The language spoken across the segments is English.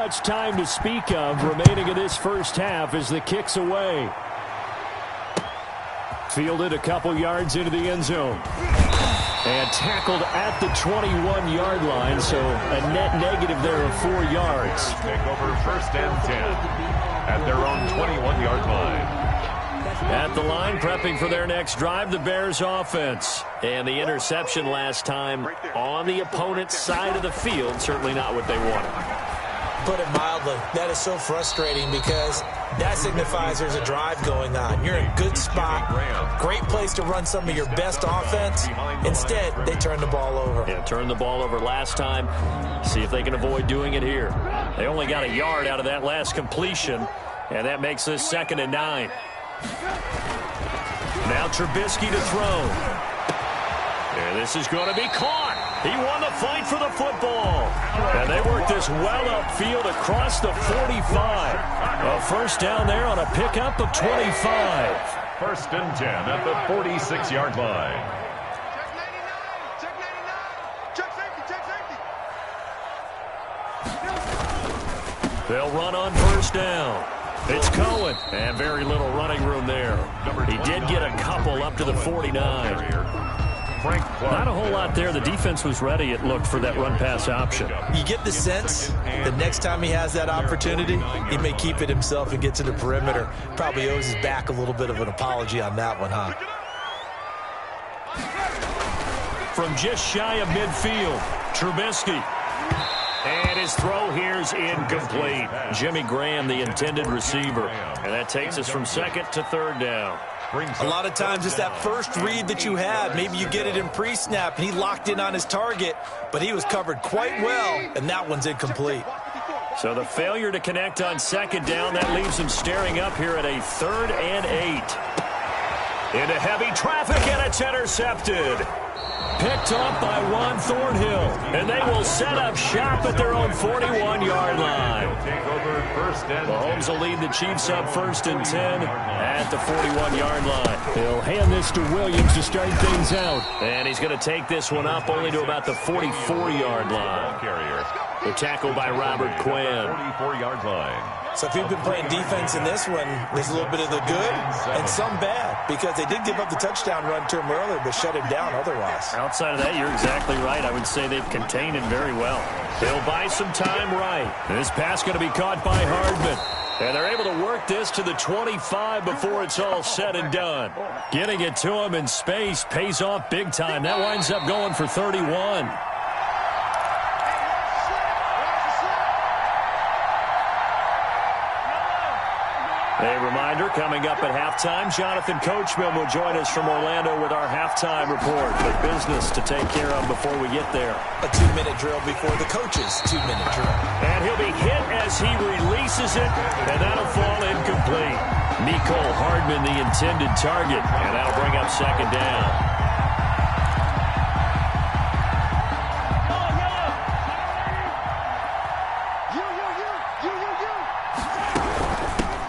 Much time to speak of remaining in this first half as the kick's away. Fielded a couple yards into the end zone. And tackled at the 21-yard line, so a net negative there of 4 yards. Take over 1st and 10 at their own 21-yard line. At the line, prepping for their next drive, the Bears offense. And the interception last time on the opponent's side of the field, certainly not what they wanted. Put it mildly, that is so frustrating because that signifies there's a drive going on. You're in a good spot, great place to run some of your best offense. Instead, they turn the ball over. Yeah, turned the ball over last time. See if they can avoid doing it here. They only got a yard out of that last completion, and that makes this 2nd and 9. Now Trubisky to throw. And this is going to be caught. He won the fight for the football. And they work this well upfield across the 45. A first down there on a pickup of 25. 1st and 10 at the 46-yard line. They'll run on 1st down. It's Cohen, and very little running room there. He did get a couple up to the 49. Not a whole lot there. The defense was ready, it looked, for that run-pass option. You get the sense the next time he has that opportunity, he may keep it himself and get to the perimeter. Probably owes his back a little bit of an apology on that one, huh? From just shy of midfield, Trubisky. And his throw here's incomplete. Jimmy Graham, the intended receiver. And that takes us from 2nd to 3rd down. A lot of times it's that first read that you had. Maybe you get it in pre-snap, and he locked in on his target, but he was covered quite well, and that one's incomplete. So the failure to connect on 2nd down, that leaves him staring up here at a 3rd and 8. Into heavy traffic, and it's intercepted. Picked off by Juan Thornhill, and they will set up shop at their own 41-yard line. Mahomes will lead the Chiefs up 1st and 10 at the 41-yard line. He'll hand this to Williams to start things out. And he's going to take this one up only to about the 44-yard line. The tackle by Robert Quinn. 44-yard line. So if you've been playing defense in this one, there's a little bit of the good and some bad, because they did give up the touchdown run to him earlier, but shut him down otherwise. Outside of that, you're exactly right. I would say they've contained him very well. They'll buy some time right. This pass going to be caught by Hardman. And they're able to work this to the 25 before it's all said and done. Getting it to him in space pays off big time. That winds up going for 31. A reminder, coming up at halftime, Jonathan Coachman will join us from Orlando with our halftime report. But business to take care of before we get there. A 2-minute drill before the coach's 2-minute drill. And he'll be hit as he releases it, and that'll fall incomplete. Mecole Hardman, the intended target, and that'll bring up 2nd down.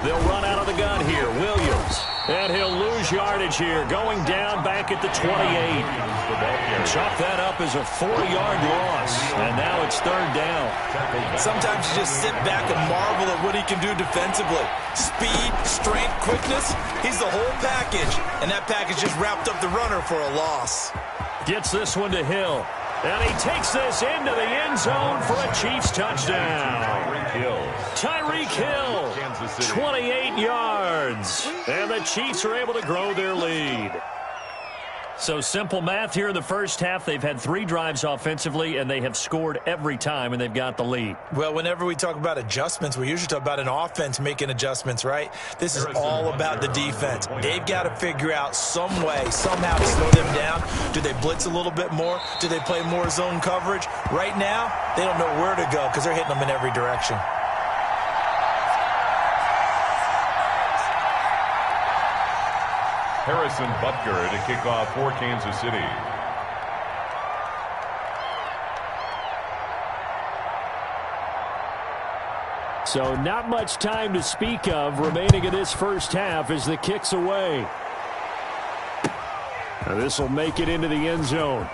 They'll run out of the gun here. Williams. And he'll lose yardage here. Going down back at the 28. Chop that up as a 4-yard loss. And now it's 3rd down. Sometimes you just sit back and marvel at what he can do defensively. Speed, strength, quickness. He's the whole package. And that package just wrapped up the runner for a loss. Gets this one to Hill. And he takes this into the end zone for a Chiefs touchdown. Tyreek Hill, 28 yards. And the Chiefs are able to grow their lead. So simple math here in the first half. They've had 3 drives offensively, and they have scored every time, and they've got the lead. Well, whenever we talk about adjustments, we usually talk about an offense making adjustments, right? This is all about the defense. They've got to figure out some way, somehow to slow them down. Do they blitz a little bit more? Do they play more zone coverage? Right now, they don't know where to go because they're hitting them in every direction. Harrison Butker to kick off for Kansas City. So not much time to speak of remaining in this first half as the kick's away. This will make it into the end zone.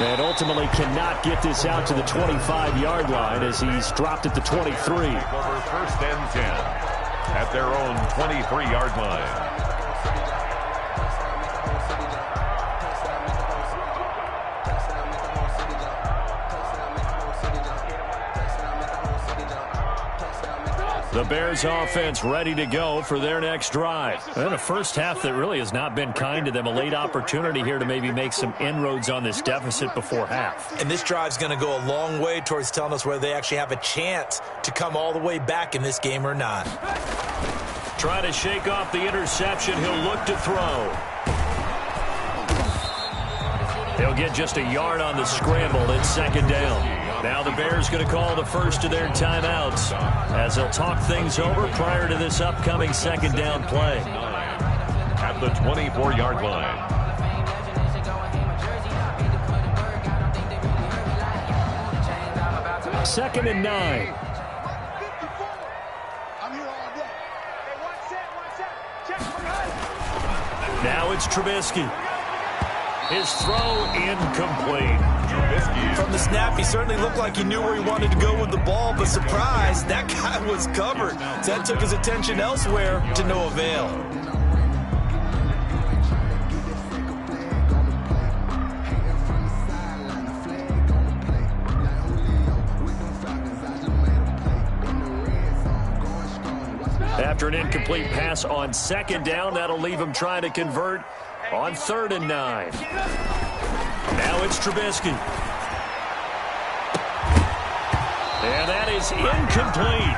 And ultimately cannot get this out to the 25-yard line as he's dropped at the 23. Over first and 10 at their own 23-yard line. The Bears offense ready to go for their next drive. And a first half that really has not been kind to them. A late opportunity here to maybe make some inroads on this deficit before half. And this drive's going to go a long way towards telling us whether they actually have a chance to come all the way back in this game or not. Trying to shake off the interception. He'll look to throw. They'll get just a yard on the scramble at second down. Now the Bears going to call the first of their timeouts as they'll talk things over prior to this upcoming second down play. At the 24-yard line. Second and 9. Now it's Trubisky. His throw incomplete. From the snap, he certainly looked like he knew where he wanted to go with the ball, but surprise, that guy was covered. So that took his attention elsewhere to no avail. After an incomplete pass on second down, that'll leave him trying to convert on 3rd and 9. Now it's Trubisky. And that is incomplete.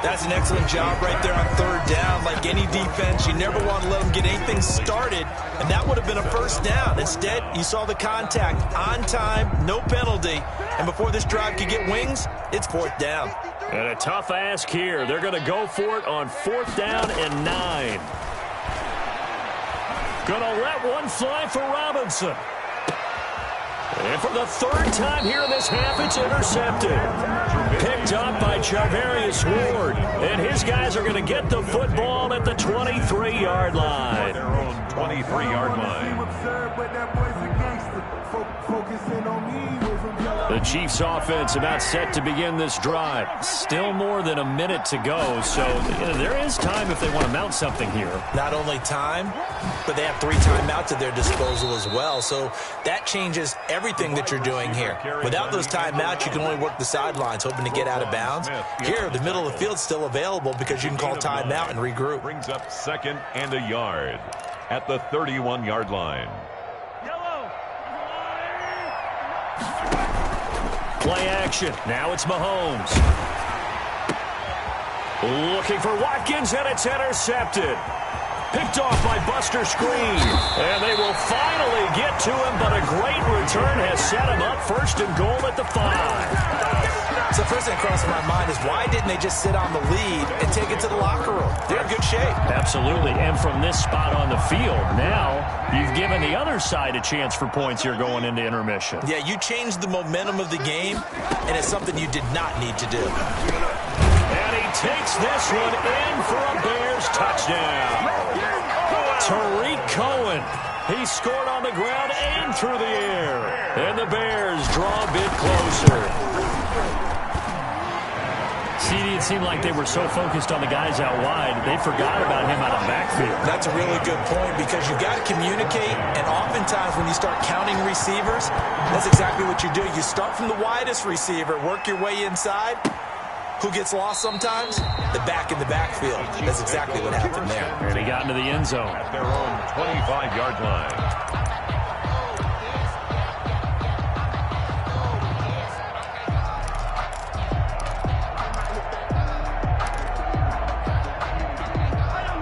That's an excellent job right there on 3rd down. Like any defense, you never want to let them get anything started, and that would have been a first down. Instead, you saw the contact on time, no penalty, and before this drive could get wings, it's 4th down. And a tough ask here. They're going to go for it on 4th down and 9. Going to let one fly for Robinson. And for the 3rd time here in this half, it's intercepted. Picked up by Charvarius Ward. And his guys are going to get the football at the 23-yard line. Their own 23-yard line. The Chiefs offense about set to begin this drive. Still more than a minute to go, so there is time if they want to mount something here. Not only time, but they have 3 timeouts at their disposal as well, so that changes everything that you're doing here. Without those timeouts, you can only work the sidelines, hoping to get out of bounds. Here, the middle of the field's still available because you can call timeout and regroup. Brings up 2nd and a yard at the 31-yard line. Play action. Now it's Mahomes. Looking for Watkins, and it's intercepted. Picked off by Buster Screen. And they will finally get to him, but a great return has set him up 1st and goal at the 5. So first thing crossing my mind is why didn't they just sit on the lead and take it to the locker room? They're in good shape. Absolutely, and from this spot on the field, now you've given the other side a chance for points here going into intermission. Yeah, you changed the momentum of the game, and it's something you did not need to do. And he takes this one in for a Bears touchdown. Tariq Cohen. He scored on the ground and through the air. And the Bears draw a bit closer. CD, it seemed like they were so focused on the guys out wide, they forgot about him out of backfield. That's a really good point because you've got to communicate, and oftentimes when you start counting receivers, that's exactly what you do. You start from the widest receiver, work your way inside. Who gets lost sometimes? The back in the backfield. That's exactly what happened there. And he got into the end zone. At their own 25-yard line.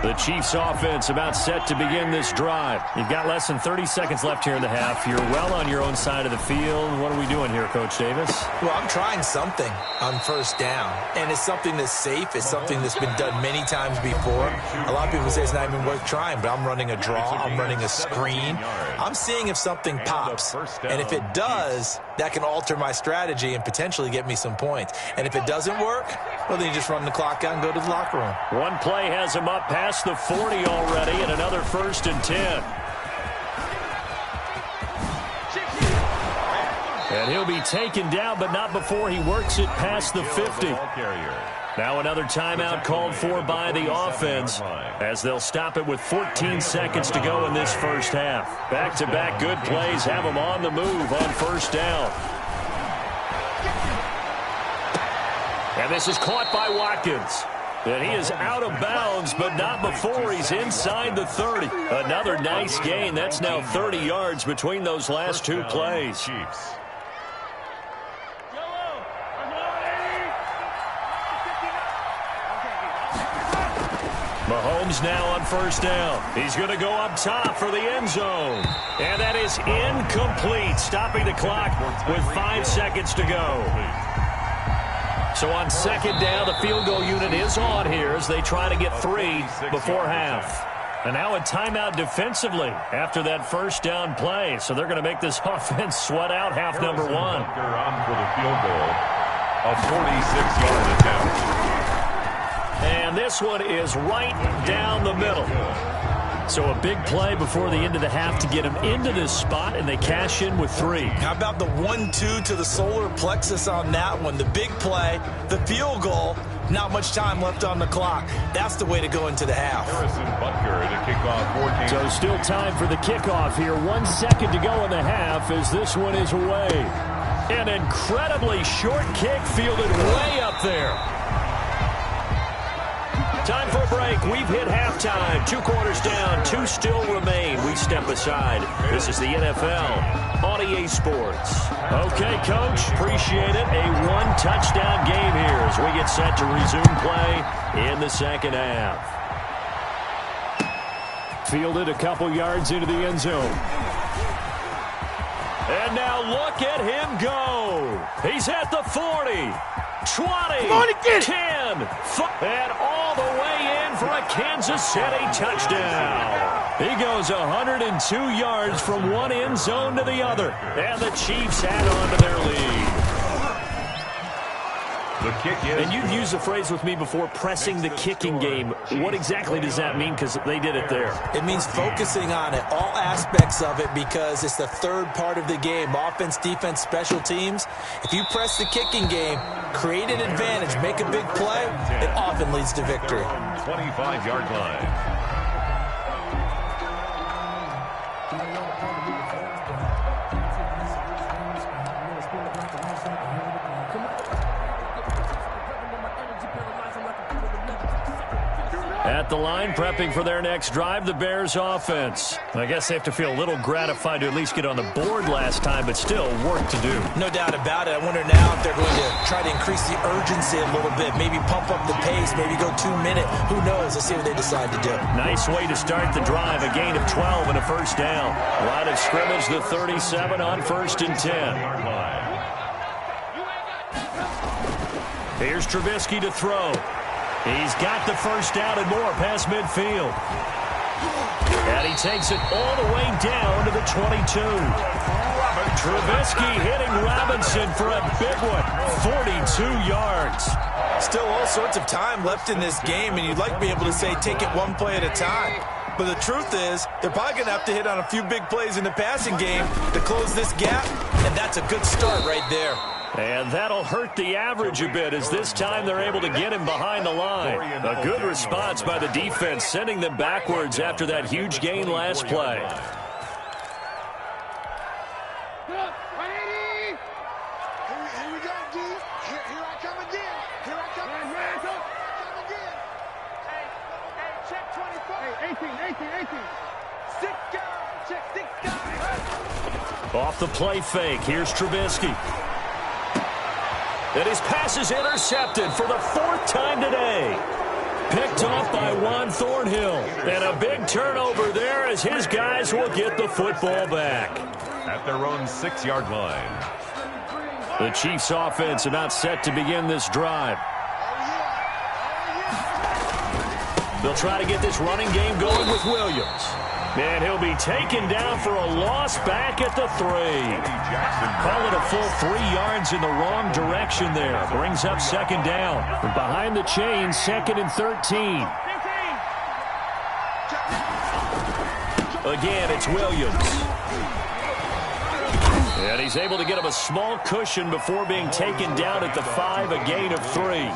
The Chiefs offense about set to begin this drive. You've got less than 30 seconds left here in the half. You're well on your own side of the field. What are we doing here, Coach Davis? Well, I'm trying something on 1st down, and it's something that's safe. It's something that's been done many times before. A lot of people say it's not even worth trying, but I'm running a draw. I'm running a screen. I'm seeing if something pops, and if it does, that can alter my strategy and potentially get me some points. And if it doesn't work, well, then you just run the clock out and go to the locker room. One play has him up past the 40 already, and another 1st and 10. And he'll be taken down, but not before he works it past the 50. Now another timeout called for by the offense as they'll stop it with 14 seconds to go in this first half. Back-to-back good plays have them on the move on first down. And this is caught by Watkins. And he is out of bounds, but not before he's inside the 30. Another nice gain. That's now 30 yards between those last two plays. Mahomes now on first down. He's going to go up top for the end zone. And that is incomplete, stopping the clock with 5 seconds to go. So on second down, the field goal unit is on here as they try to get 3 before half. And now a timeout defensively after that first down play. So they're going to make this offense sweat out half number 1. They're on for the field goal, a 46-yard attempt. And this one is right down the middle. So a big play before the end of the half to get him into this spot, and they cash in with 3. How about the 1-2 to the solar plexus on that one? The big play, the field goal, not much time left on the clock. That's the way to go into the half. Harrison Butker to kick off 14. So still time for the kickoff here. 1 second to go in the half as this one is away. An incredibly short kick fielded way up there. Time for a break. We've hit halftime. 2 quarters down. 2 still remain. We step aside. This is the NFL on EA Sports. Okay, Coach. Appreciate it. A 1-touchdown game here as we get set to resume play in the second half. Fielded a couple yards into the end zone. And now look at him go. He's at the 40. 20, 10, and all the way in for a Kansas City touchdown. He goes 102 yards from one end zone to the other, and the Chiefs add on to their lead. The kick is. And you've used the phrase with me before, pressing the kicking game. What exactly does that mean? Because they did it there. It means focusing on it, all aspects of it, because it's the third part of the game. Offense, defense, special teams. If you press the kicking game, create an advantage, make a big play, it often leads to victory. 25-yard line. At the line, prepping for their next drive, the Bears offense. I guess they have to feel a little gratified to at least get on the board last time, but still work to do. No doubt about it. I wonder now if they're going to try to increase the urgency a little bit, maybe pump up the pace, maybe go 2-minute. Who knows? Let's see what they decide to do. Nice way to start the drive, a gain of 12 and a first down. Line of scrimmage, the 37 on 1st and 10. Here's Trubisky to throw. He's got the first down and more past midfield. And he takes it all the way down to the 22. Trubisky hitting Robinson for a big one. 42 yards. Still all sorts of time left in this game, and you'd like to be able to say take it one play at a time. But the truth is, they're probably going to have to hit on a few big plays in the passing game to close this gap, and that's a good start right there. And that'll hurt the average a bit as this time they're able to get him behind the line. A good response by the defense, sending them backwards after that huge gain last play. Here we go, D. Here I come again. Here I come again. Hey, check 24. Hey, 18. 6 guys. Check 6 guys. Off the play fake, here's Trubisky. And his pass is intercepted for the 4th time today. Picked off by Juan Thornhill. And a big turnover there as his guys will get the football back. At their own 6-yard line. The Chiefs offense about set to begin this drive. They'll try to get this running game going with Williams. And he'll be taken down for a loss back at the 3. Call it a full 3 yards in the wrong direction there. Brings up 2nd down. Behind the chains, 2nd and 13. Again, it's Williams. And he's able to get him a small cushion before being taken down at the 5, a gain of 3.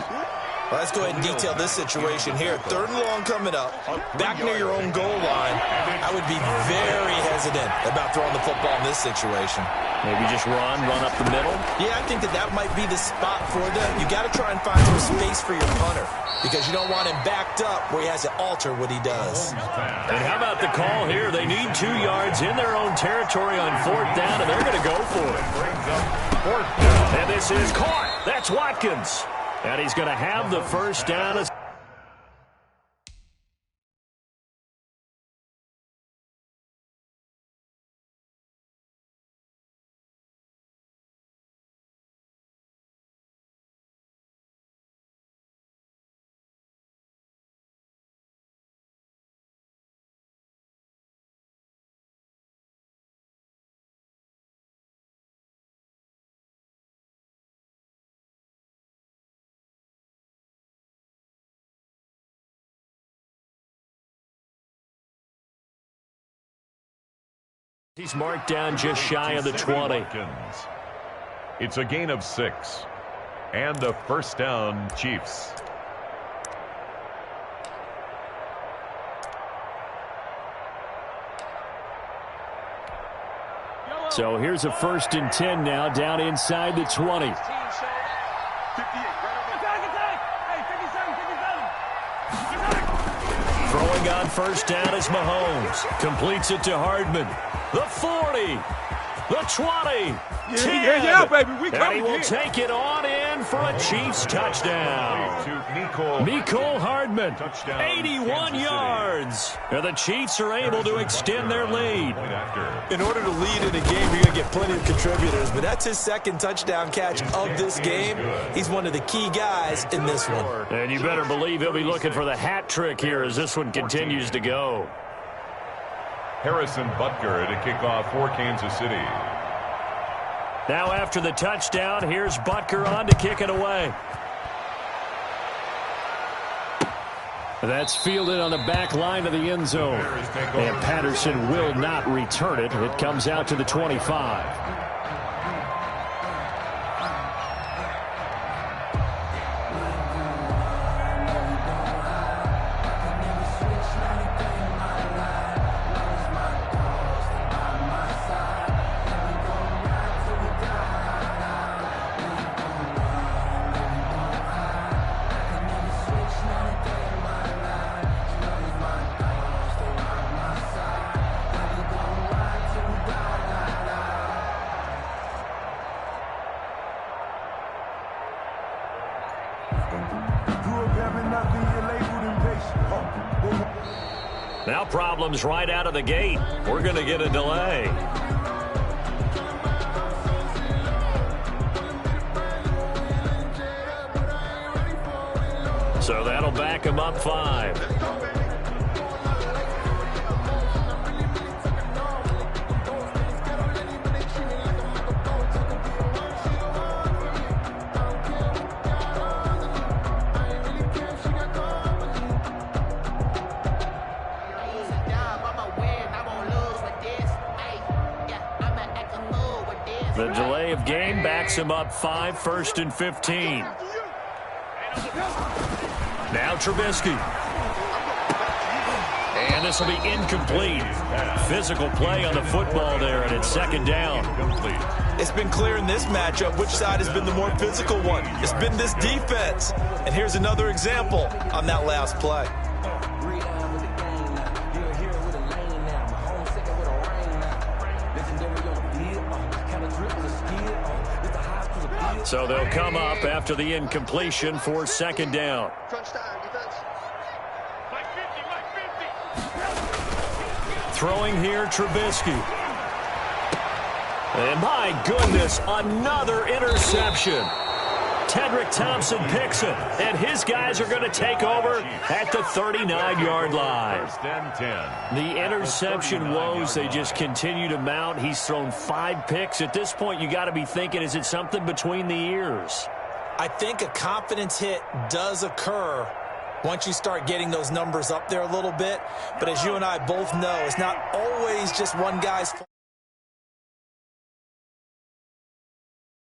Well, let's go ahead and detail this situation here. 3rd and long coming up, back near your own goal line. I would be very hesitant about throwing the football in this situation. Maybe just run up the middle? Yeah, I think that might be the spot for them. You got to try and find some space for your punter because you don't want him backed up where he has to alter what he does. And how about the call here? They need 2 yards in their own territory on 4th down, and they're going to go for it. And this is caught. That's Watkins. And he's going to have the 1st down. He's marked down just shy of the 20. It's a gain of 6. And the 1st down, Chiefs. So here's a 1st and 10 now down inside the 20. Throwing on 1st down is Mahomes. Completes it to Hardman. The 40, the 20, 10, yeah, baby. We and he will take it on in for a Chiefs touchdown. Mecole Hardman, 81 yards. And the Chiefs are able to extend their lead. In order to lead in a game, you're going to get plenty of contributors, but that's his 2nd touchdown catch of this game. He's one of the key guys in this one. And you better believe he'll be looking for the hat trick here as this one continues to go. Harrison Butker to kick off for Kansas City. Now after the touchdown, here's Butker on to kick it away. That's fielded on the back line of the end zone. And Patterson will not return it. It comes out to the 25. Now problems right out of the gate. We're going to get a delay. So that'll back him up 5. The delay of game backs him up 5, 1st and 15. Now Trubisky. And this will be incomplete. Physical play on the football there, and it's 2nd down. It's been clear in this matchup which side has been the more physical one. It's been this defense. And here's another example on that last play. So they'll come up after the incompletion for 2nd down. Throwing here, Trubisky. And my goodness, another interception. Tedrick Thompson picks it, and his guys are going to take over at the 39-yard line. The interception woes, they just continue to mount. He's thrown 5 picks. At this point, you got to be thinking, is it something between the ears? I think a confidence hit does occur once you start getting those numbers up there a little bit. But as you and I both know, it's not always just one guy's fault.